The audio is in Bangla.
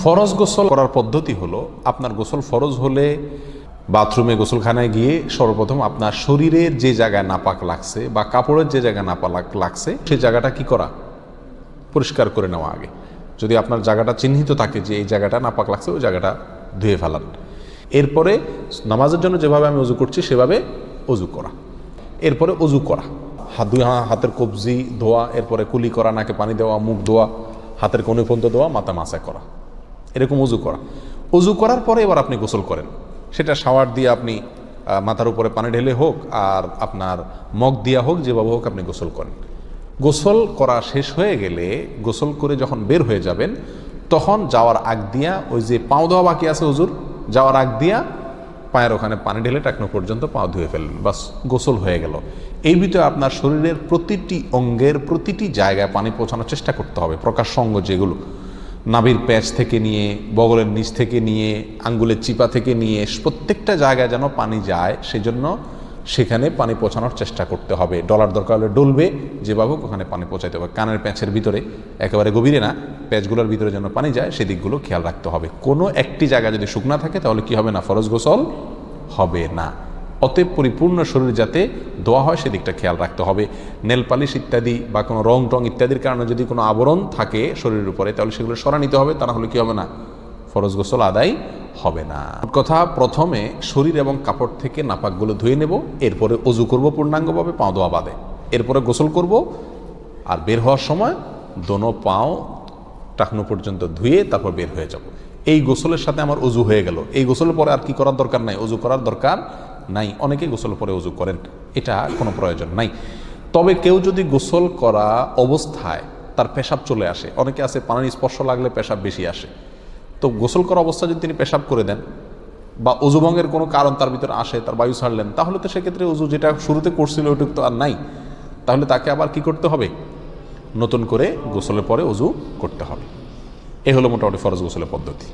ফরজ গোসল করার পদ্ধতি হলো, আপনার গোসল ফরজ হলে বাথরুমে গোসলখানায় গিয়ে সর্বপ্রথম আপনার শরীরের যে জায়গায় নাপাক লাগছে বা কাপড়ের যে জায়গায় নাপাক লাগছে সেই জায়গাটা কি করা, পরিষ্কার করে নেওয়া আগে। যদি আপনার জায়গাটা চিহ্নিত থাকে যে এই জায়গাটা নাপাক লাগছে, ওই জায়গাটা ধুয়ে ফেলান। এরপরে নামাজের জন্য যেভাবে আমি অজু করছি সেভাবে অজু করা। এরপরে অজু করা, হাতের কবজি ধোয়া, এরপরে কুলি করা, নাকে পানি দেওয়া, মুখ ধোয়া, হাতের কনুই পর্যন্ত ধোয়া, মাথা মাসা করা, এরকম অজু করা। অজু করার পরে এবার আপনি গোসল করেন। সেটা শাওয়ার দিয়ে আপনি মাথার উপরে পানি ঢেলে হোক আর আপনার মগ দিয়া হোক, যেভাবে হোক আপনি গোসল করেন। গোসল করা শেষ হয়ে গেলে, গোসল করে যখন বের হয়ে যাবেন, তখন যাওয়ার আগ দিয়া ওই যে পাও ধোয়া বাকি আছে হুজুর, যাওয়ার আগ দিয়া পায়ের ওখানে পানি ঢেলে টাকনো পর্যন্ত পাও ধুয়ে ফেললেন, বাস গোসল হয়ে গেল। এই ভিতরে আপনার শরীরের প্রতিটি অঙ্গের প্রতিটি জায়গায় পানি পৌঁছানোর চেষ্টা করতে হবে। প্রকাশ্য অঙ্গ যেগুলো, নাভির প্যাচ থেকে নিয়ে, বগলের নিচ থেকে নিয়ে, আঙ্গুলের চিপা থেকে নিয়ে, প্রত্যেকটা জায়গায় যেন পানি যায়, সেজন্য সেখানে পানি পৌঁছানোর চেষ্টা করতে হবে। ডলার দরকার হলে ডলবে, যেভাবে ওখানে পানি পৌঁছাতে হবে। কানের প্যাঁচের ভিতরে, একেবারে গভীরে না, প্যাঁচগুলোর ভিতরে যেন পানি যায় সেদিকগুলো খেয়াল রাখতে হবে। কোনো একটি জায়গা যদি শুকনা থাকে তাহলে কি হবে না, ফরজ গোসল হবে না। অতএব পরিপূর্ণ শরীর যাতে ধোয়া হয় সেদিকটা খেয়াল রাখতে হবে। নেল পালিশ ইত্যাদি বা কোনো রং টং ইত্যাদির কারণে যদি কোনো আবরণ থাকে শরীরের উপরে, তাহলে সেগুলো সরা নিতে হবে, তা না হলে কি হবে না, ফরজ গোসল আদায় হবে না। কথা, প্রথমে শরীর এবং কাপড় থেকে নাপাকগুলো ধুয়ে নেব, এরপরে অজু করব পূর্ণাঙ্গভাবে, পাও ধোয়া বাদে, এরপরে গোসল করব। আর বের হওয়ার সময় দোনো পাও টাকনো পর্যন্ত ধুয়ে তারপর বের হয়ে যাব। এই গোসলের সাথে আমার অজু হয়ে গেল। এই গোসলের পরে আর কি করার দরকার নাই, অজু করার দরকার নাই। অনেকেই গোসলের পরে অজু করেন, এটা কোনো প্রয়োজন নাই। তবে কেউ যদি গোসল করা অবস্থায় তার পেশাব চলে আসে, অনেকে আছে পানির স্পর্শ লাগলে পেশাব বেশি আসে, তো গোসল করা অবস্থায় যদি তিনি পেশাব করে দেন বা অজুভঙ্গের কোনো কারণ তার ভিতরে আসে, তার বায়ু ছাড়লেন, তাহলে তো সেক্ষেত্রে অজু যেটা শুরুতে করছিল ওইটুকু তো আর নাই। তাহলে তাকে আবার কি করতে হবে, নতুন করে গোসলের পরে অজু করতে হবে। এ হলো মোটামুটি ফরজ গোসলের পদ্ধতি।